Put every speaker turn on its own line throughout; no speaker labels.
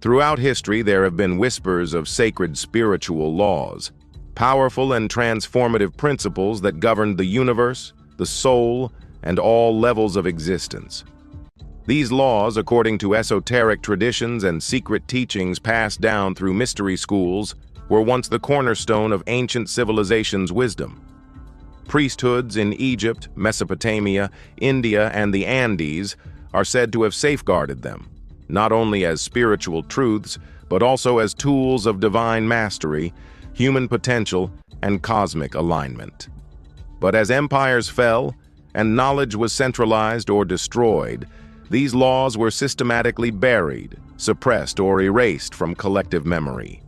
Throughout history, there have been whispers of sacred spiritual laws, powerful and transformative principles that govern the universe, the soul, and all levels of existence. These laws, according to esoteric traditions and secret teachings passed down through mystery schools, were once the cornerstone of ancient civilizations' wisdom. Priesthoods in Egypt, Mesopotamia, India, and the Andes are said to have safeguarded them, not only as spiritual truths, but also as tools of divine mastery, human potential, and cosmic alignment. But as empires fell, and knowledge was centralized or destroyed, these laws were systematically buried, suppressed, or erased from collective memory.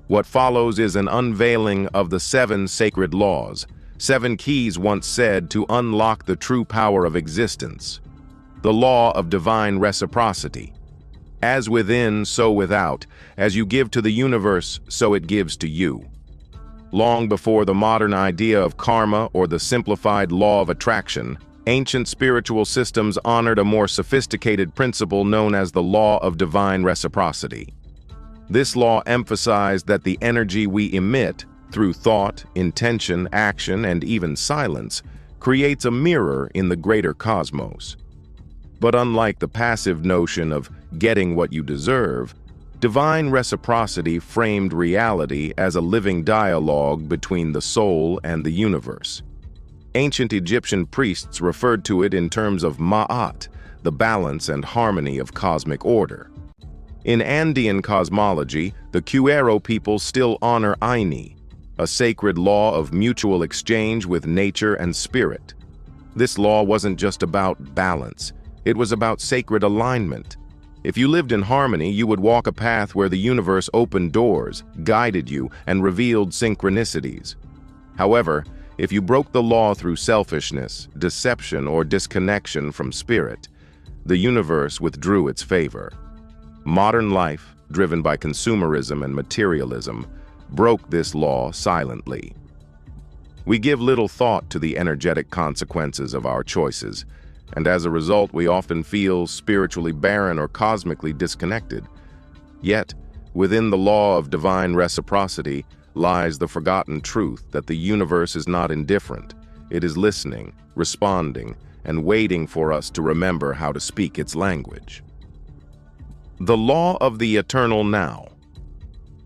What follows is an unveiling of the 7 sacred laws, 7 keys once said to unlock the true power of existence. The law of divine reciprocity. As within, so without. As you give to the universe, so it gives to you. Long before the modern idea of karma or the simplified law of attraction, ancient spiritual systems honored a more sophisticated principle known as the law of divine reciprocity. This law emphasized that the energy we emit, through thought, intention, action, and even silence, creates a mirror in the greater cosmos. But unlike the passive notion of getting what you deserve, divine reciprocity framed reality as a living dialogue between the soul and the universe. Ancient Egyptian priests referred to it in terms of ma'at, the balance and harmony of cosmic order. In Andean cosmology, the Quero people still honor Aini, a sacred law of mutual exchange with nature and spirit. This law wasn't just about balance, it was about sacred alignment. If you lived in harmony, you would walk a path where the universe opened doors, guided you, and revealed synchronicities. However, if you broke the law through selfishness, deception, or disconnection from spirit, the universe withdrew its favor. Modern life, driven by consumerism and materialism, broke this law silently. We give little thought to the energetic consequences of our choices, and as a result, we often feel spiritually barren or cosmically disconnected. Yet, within the law of divine reciprocity lies the forgotten truth that the universe is not indifferent. It is listening, responding, and waiting for us to remember how to speak its language. The law of the eternal now.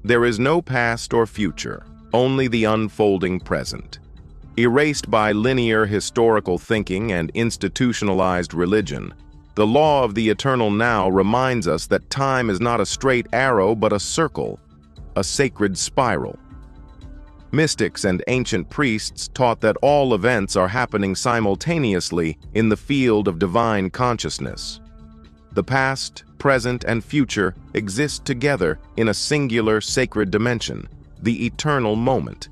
There is no past or future, only the unfolding present. Erased by linear historical thinking and institutionalized religion, the law of the eternal now reminds us that time is not a straight arrow but a circle, a sacred spiral. Mystics and ancient priests taught that all events are happening simultaneously in the field of divine consciousness. The past, present, and future exist together in a singular sacred dimension, the eternal moment.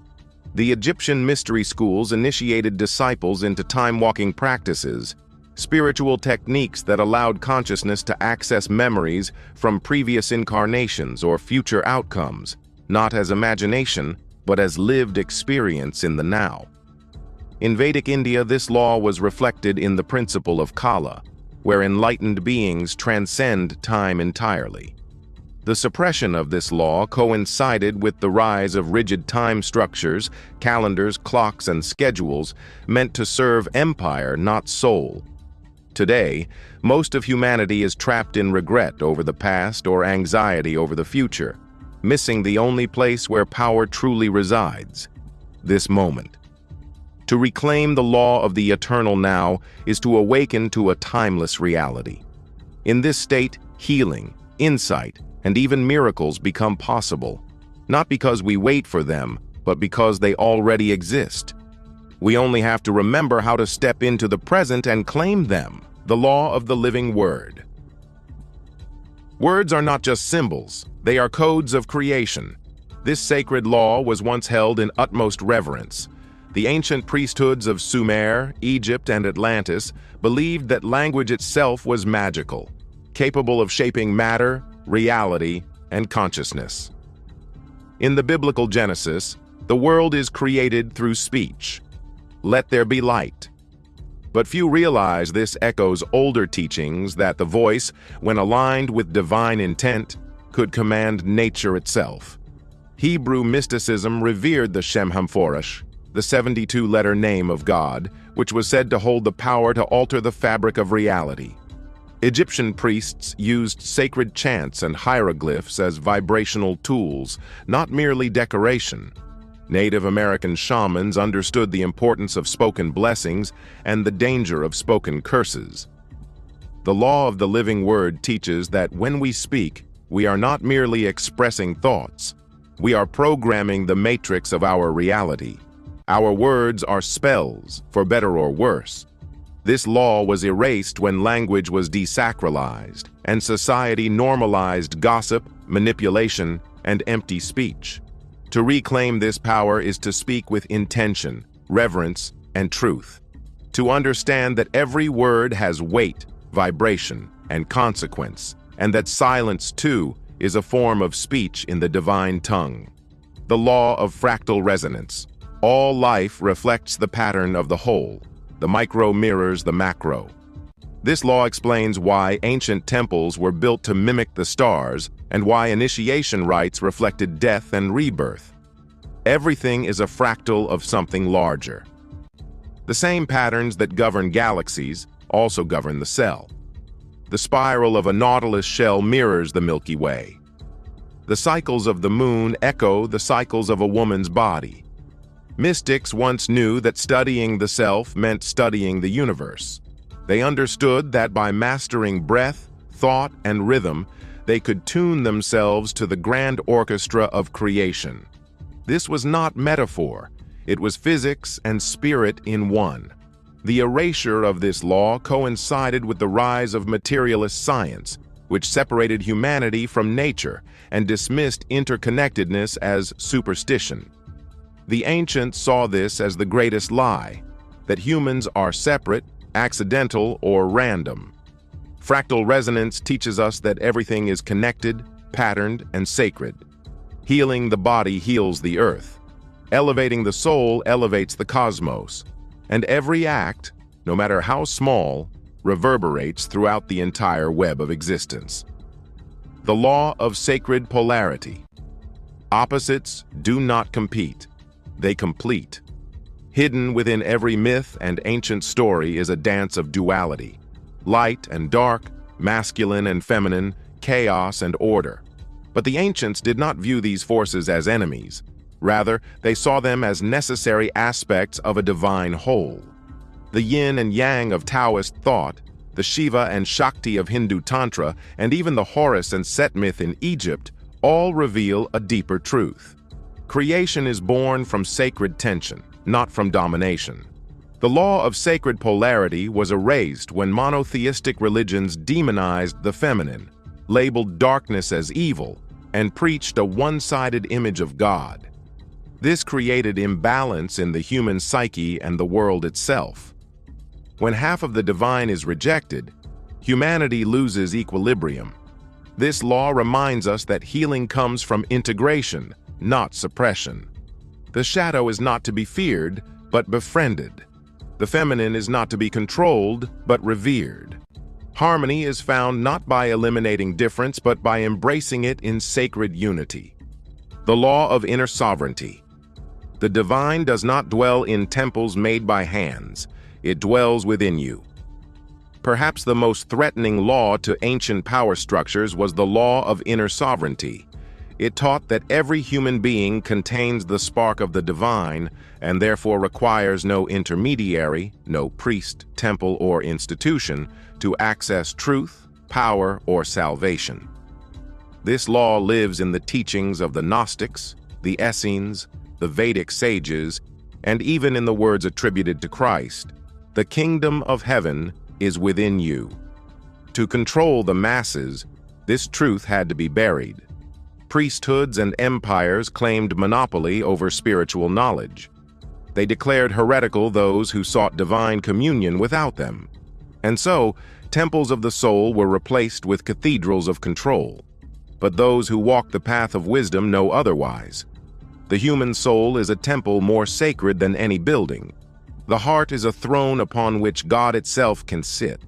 The Egyptian mystery schools initiated disciples into time-walking practices, spiritual techniques that allowed consciousness to access memories from previous incarnations or future outcomes, not as imagination, but as lived experience in the now. In Vedic India, this law was reflected in the principle of Kala, where enlightened beings transcend time entirely. The suppression of this law coincided with the rise of rigid time structures, calendars, clocks, and schedules meant to serve empire, not soul. Today, most of humanity is trapped in regret over the past or anxiety over the future, missing the only place where power truly resides, this moment. To reclaim the law of the eternal now is to awaken to a timeless reality. In this state, healing, insight, and even miracles become possible, not because we wait for them, but because they already exist. We only have to remember how to step into the present and claim them, the law of the living word. Words are not just symbols, they are codes of creation. This sacred law was once held in utmost reverence. The ancient priesthoods of Sumer, Egypt, and Atlantis believed that language itself was magical, capable of shaping matter, reality, and consciousness. In the biblical Genesis, the world is created through speech. Let there be light. But few realize this echoes older teachings that the voice, when aligned with divine intent, could command nature itself. Hebrew mysticism revered the Shem HaMephorash, the 72-letter name of God, which was said to hold the power to alter the fabric of reality. Egyptian priests used sacred chants and hieroglyphs as vibrational tools, not merely decoration. Native American shamans understood the importance of spoken blessings and the danger of spoken curses. The law of the living word teaches that when we speak, we are not merely expressing thoughts. We are programming the matrix of our reality. Our words are spells, for better or worse. This law was erased when language was desacralized, and society normalized gossip, manipulation, and empty speech. To reclaim this power is to speak with intention, reverence, and truth. To understand that every word has weight, vibration, and consequence, and that silence, too, is a form of speech in the divine tongue. The law of fractal resonance. All life reflects the pattern of the whole. The micro mirrors the macro. This law explains why ancient temples were built to mimic the stars and why initiation rites reflected death and rebirth. Everything is a fractal of something larger. The same patterns that govern galaxies also govern the cell. The spiral of a nautilus shell mirrors the Milky Way. The cycles of the moon echo the cycles of a woman's body. Mystics once knew that studying the self meant studying the universe. They understood that by mastering breath, thought, and rhythm, they could tune themselves to the grand orchestra of creation. This was not metaphor. It was physics and spirit in one. The erasure of this law coincided with the rise of materialist science, which separated humanity from nature and dismissed interconnectedness as superstition. The ancients saw this as the greatest lie, that humans are separate, accidental, or random. Fractal resonance teaches us that everything is connected, patterned, and sacred. Healing the body heals the earth. Elevating the soul elevates the cosmos. And every act, no matter how small, reverberates throughout the entire web of existence. The law of sacred polarity. Opposites do not compete. They complete. Hidden within every myth and ancient story is a dance of duality. Light and dark, masculine and feminine, chaos and order. But the ancients did not view these forces as enemies. Rather, they saw them as necessary aspects of a divine whole. The yin and yang of Taoist thought, the Shiva and Shakti of Hindu Tantra, and even the Horus and Set myth in Egypt all reveal a deeper truth. Creation is born from sacred tension, not from domination. The law of sacred polarity was erased when monotheistic religions demonized the feminine, labeled darkness as evil, and preached a one-sided image of God. This created imbalance in the human psyche and the world itself. When half of the divine is rejected, humanity loses equilibrium. This law reminds us that healing comes from integration, not suppression. The shadow is not to be feared, but befriended. The feminine is not to be controlled, but revered. Harmony is found not by eliminating difference, but by embracing it in sacred unity. The law of inner sovereignty. The divine does not dwell in temples made by hands. It dwells within you. Perhaps the most threatening law to ancient power structures was the law of inner sovereignty. It taught that every human being contains the spark of the divine and therefore requires no intermediary, no priest, temple, or institution to access truth, power, or salvation. This law lives in the teachings of the Gnostics, the Essenes, the Vedic sages, and even in the words attributed to Christ. The kingdom of heaven is within you. To control the masses, this truth had to be buried. Priesthoods and empires claimed monopoly over spiritual knowledge. They declared heretical those who sought divine communion without them. And so, temples of the soul were replaced with cathedrals of control. But those who walk the path of wisdom know otherwise. The human soul is a temple more sacred than any building. The heart is a throne upon which God itself can sit.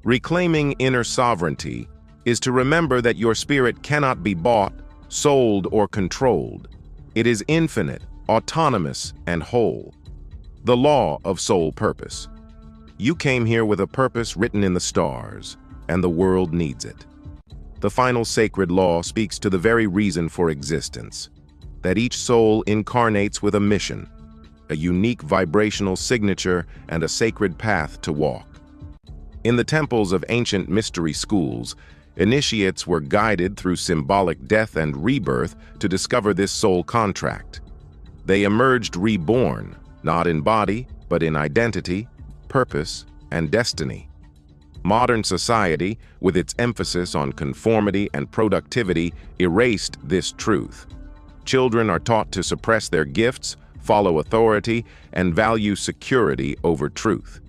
Reclaiming inner sovereignty, is to remember that your spirit cannot be bought, sold, or controlled. It is infinite, autonomous, and whole. The law of soul purpose. You came here with a purpose written in the stars, and the world needs it. The final sacred law speaks to the very reason for existence, that each soul incarnates with a mission, a unique vibrational signature, and a sacred path to walk. In the temples of ancient mystery schools, initiates were guided through symbolic death and rebirth to discover this soul contract. They emerged reborn, not in body, but in identity, purpose, and destiny. Modern society, with its emphasis on conformity and productivity, erased this truth. Children are taught to suppress their gifts, follow authority, and value security over truth.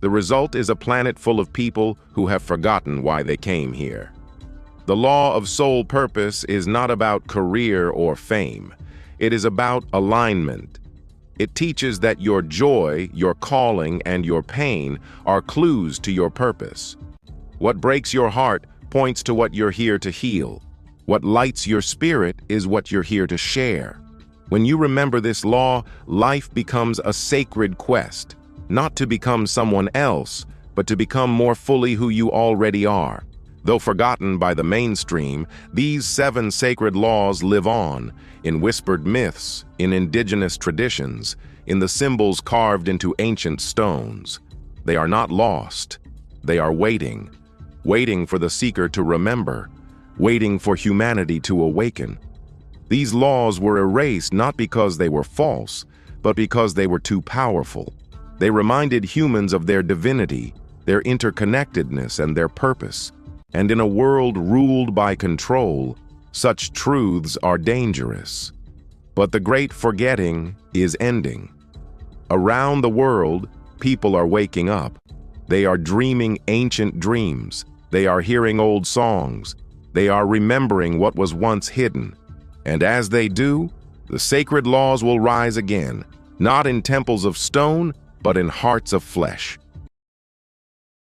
The result is a planet full of people who have forgotten why they came here. The law of soul purpose is not about career or fame. It is about alignment. It teaches that your joy, your calling, and your pain are clues to your purpose. What breaks your heart points to what you're here to heal. What lights your spirit is what you're here to share. When you remember this law, life becomes a sacred quest, not to become someone else, but to become more fully who you already are. Though forgotten by the mainstream, these 7 sacred laws live on, in whispered myths, in indigenous traditions, in the symbols carved into ancient stones. They are not lost. They are waiting for the seeker to remember, waiting for humanity to awaken. These laws were erased not because they were false, but because they were too powerful. They reminded humans of their divinity, their interconnectedness, and their purpose. And in a world ruled by control, such truths are dangerous. But the great forgetting is ending. Around the world, people are waking up. They are dreaming ancient dreams. They are hearing old songs. They are remembering what was once hidden. And as they do, the sacred laws will rise again, not in temples of stone, but in hearts of flesh.